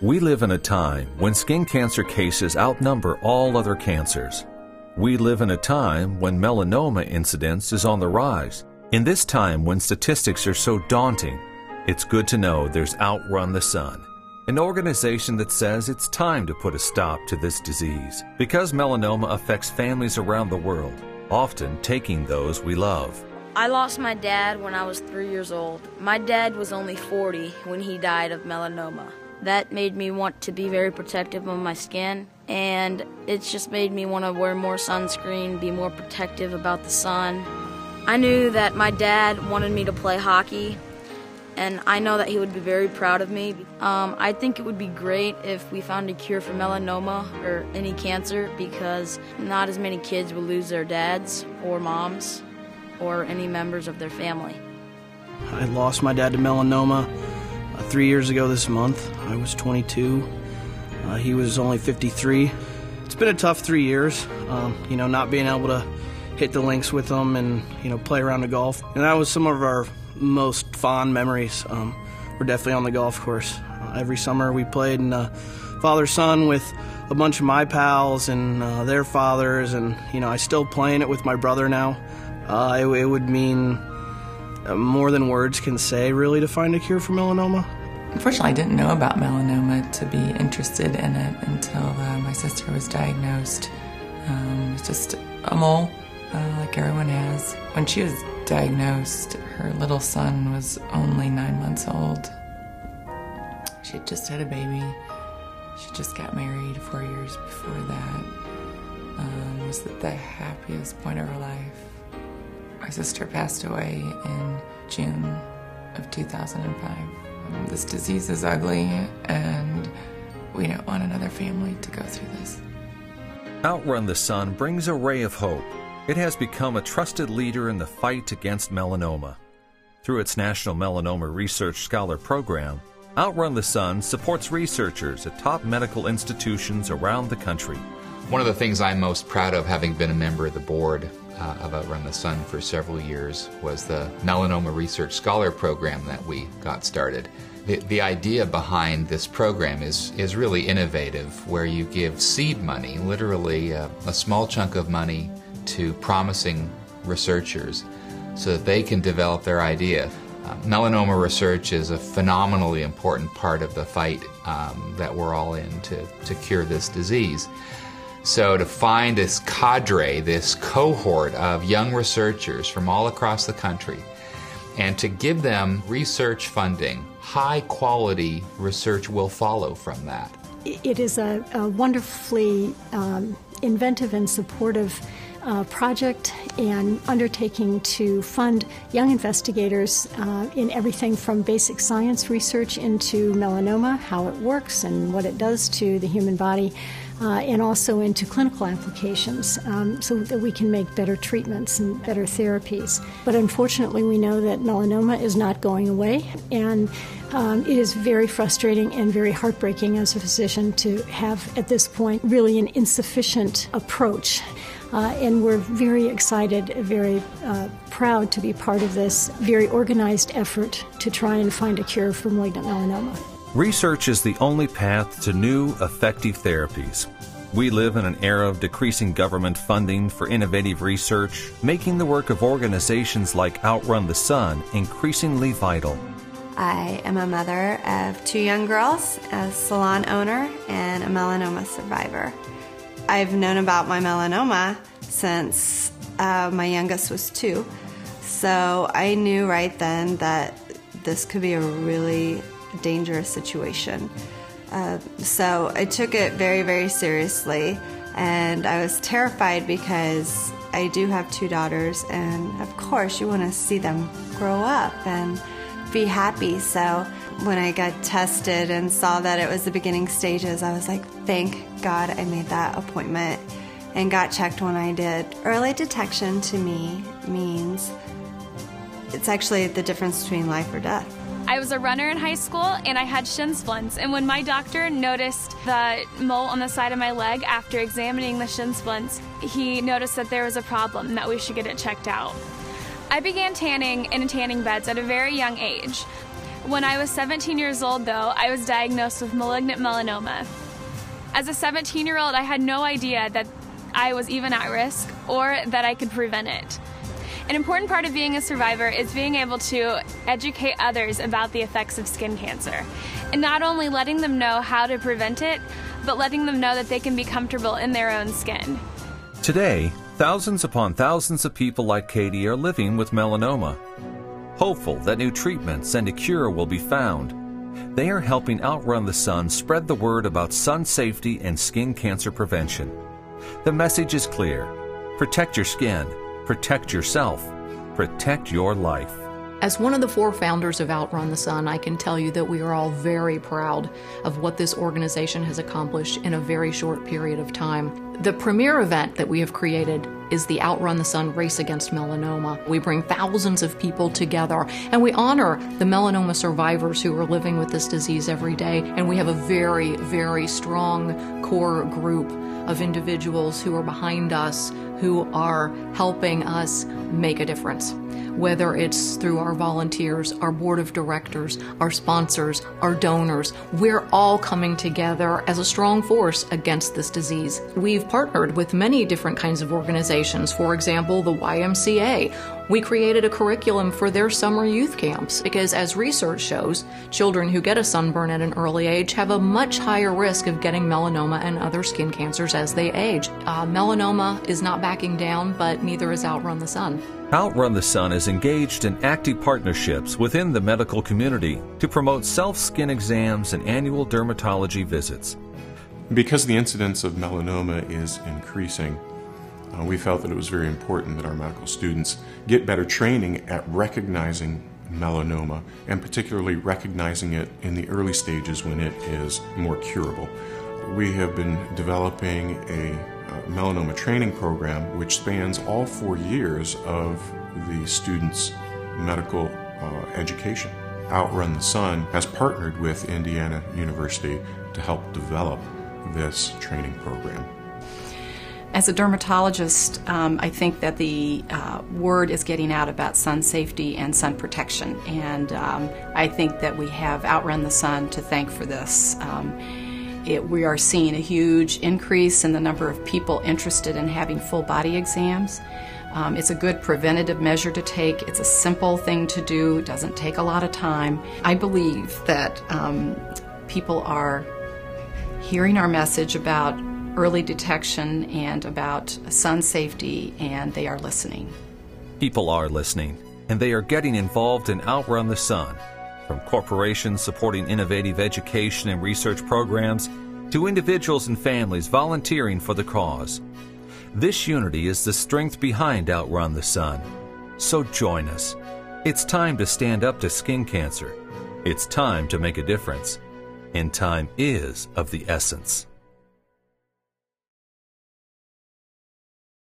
We live in a time when skin cancer cases outnumber all other cancers. We live in a time when melanoma incidence is on the rise. In this time when statistics are so daunting, it's good to know there's Outrun the Sun, an organization that says it's time to put a stop to this disease because melanoma affects families around the world, often taking those we love. I lost my dad when I was 3 years old. My dad was only 40 when he died of melanoma. That made me want to be very protective of my skin, and it's just made me want to wear more sunscreen, be more protective about the sun. I knew that my dad wanted me to play hockey, and I know that he would be very proud of me. I think it would be great if we found a cure for melanoma or any cancer, because not as many kids will lose their dads or moms or any members of their family. I lost my dad to melanoma 3 years ago this month. I was 22. He was only 53. It's been a tough 3 years, not being able to hit the links with him and, play around the golf. And that was some of our most fond memories. We're definitely on the golf course. Every summer we played in father-son with a bunch of my pals and their fathers, and, I still playing it with my brother now. It would mean more than words can say, really, to find a cure for melanoma. Unfortunately, I didn't know about melanoma to be interested in it until my sister was diagnosed. It's just a mole, like everyone has. When she was diagnosed, her little son was only 9 months old. She had just had a baby. She just got married 4 years before that. It was the happiest point of her life. My sister passed away in June of 2005. This disease is ugly, and we don't want another family to go through this. Outrun the Sun brings a ray of hope. It has become a trusted leader in the fight against melanoma. Through its National Melanoma Research Scholar Program, Outrun the Sun supports researchers at top medical institutions around the country. One of the things I'm most proud of, having been a member of the board of Outrun the Sun for several years, was the Melanoma Research Scholar Program that we got started. The idea behind this program is really innovative, where you give seed money, literally a small chunk of money, to promising researchers so that they can develop their idea. Melanoma research is a phenomenally important part of the fight that we're all in to cure this disease. So to find this cadre, this cohort of young researchers from all across the country, and to give them research funding, high quality research will follow from that. It is a wonderfully inventive and supportive project and undertaking to fund young investigators in everything from basic science research into melanoma, how it works and what it does to the human body, and also into clinical applications so that we can make better treatments and better therapies. But unfortunately, we know that melanoma is not going away, and it is very frustrating and very heartbreaking as a physician to have, at this point, really an insufficient approach. And we're very excited, very proud to be part of this very organized effort to try and find a cure for malignant melanoma. Research is the only path to new, effective therapies. We live in an era of decreasing government funding for innovative research, making the work of organizations like Outrun the Sun increasingly vital. I am a mother of 2 young girls, a salon owner, and a melanoma survivor. I've known about my melanoma since my youngest was 2, so I knew right then that this could be a really dangerous situation. So I took it very, very seriously, and I was terrified because I do have 2 daughters, and of course you want to see them grow up and be happy. So when I got tested and saw that it was the beginning stages, I was like, thank God I made that appointment and got checked when I did. Early detection to me means it's actually the difference between life or death. I was a runner in high school, and I had shin splints, and when my doctor noticed the mole on the side of my leg after examining the shin splints, he noticed that there was a problem and that we should get it checked out. I began tanning in tanning beds at a very young age. When I was 17 years old, though, I was diagnosed with malignant melanoma. As a 17-year-old, I had no idea that I was even at risk or that I could prevent it. An important part of being a survivor is being able to educate others about the effects of skin cancer, and not only letting them know how to prevent it, but letting them know that they can be comfortable in their own skin. Today, thousands upon thousands of people like Katie are living with melanoma. Hopeful that new treatments and a cure will be found, they are helping Outrun the Sun spread the word about sun safety and skin cancer prevention. The message is clear: protect your skin, protect yourself, protect your life. As one of the 4 founders of Outrun the Sun, I can tell you that we are all very proud of what this organization has accomplished in a very short period of time. The premier event that we have created is the Outrun the Sun Race Against Melanoma. We bring thousands of people together and we honor the melanoma survivors who are living with this disease every day. And we have a very, very strong core group of individuals who are behind us, who are helping us make a difference. Whether it's through our volunteers, our board of directors, our sponsors, our donors, we're all coming together as a strong force against this disease. We've partnered with many different kinds of organizations. For example, the YMCA. We created a curriculum for their summer youth camps because, as research shows, children who get a sunburn at an early age have a much higher risk of getting melanoma and other skin cancers as they age. Melanoma is not backing down, but neither is Outrun the Sun. Outrun the Sun is engaged in active partnerships within the medical community to promote self-skin exams and annual dermatology visits. Because the incidence of melanoma is increasing, we felt that it was very important that our medical students get better training at recognizing melanoma, and particularly recognizing it in the early stages when it is more curable. We have been developing a melanoma training program which spans all 4 years of the students' medical education. Outrun the Sun has partnered with Indiana University to help develop this training program. As a dermatologist, I think that the word is getting out about sun safety and sun protection, and I think that we have Outrun the Sun to thank for this. We are seeing a huge increase in the number of people interested in having full body exams. It's a good preventative measure to take. It's a simple thing to do. It doesn't take a lot of time. I believe that people are hearing our message about early detection and about sun safety, and they are listening. People are listening, and they are getting involved in Outrun the Sun. From corporations supporting innovative education and research programs to individuals and families volunteering for the cause. This unity is the strength behind Outrun the Sun. So join us. It's time to stand up to skin cancer. It's time to make a difference. And time is of the essence.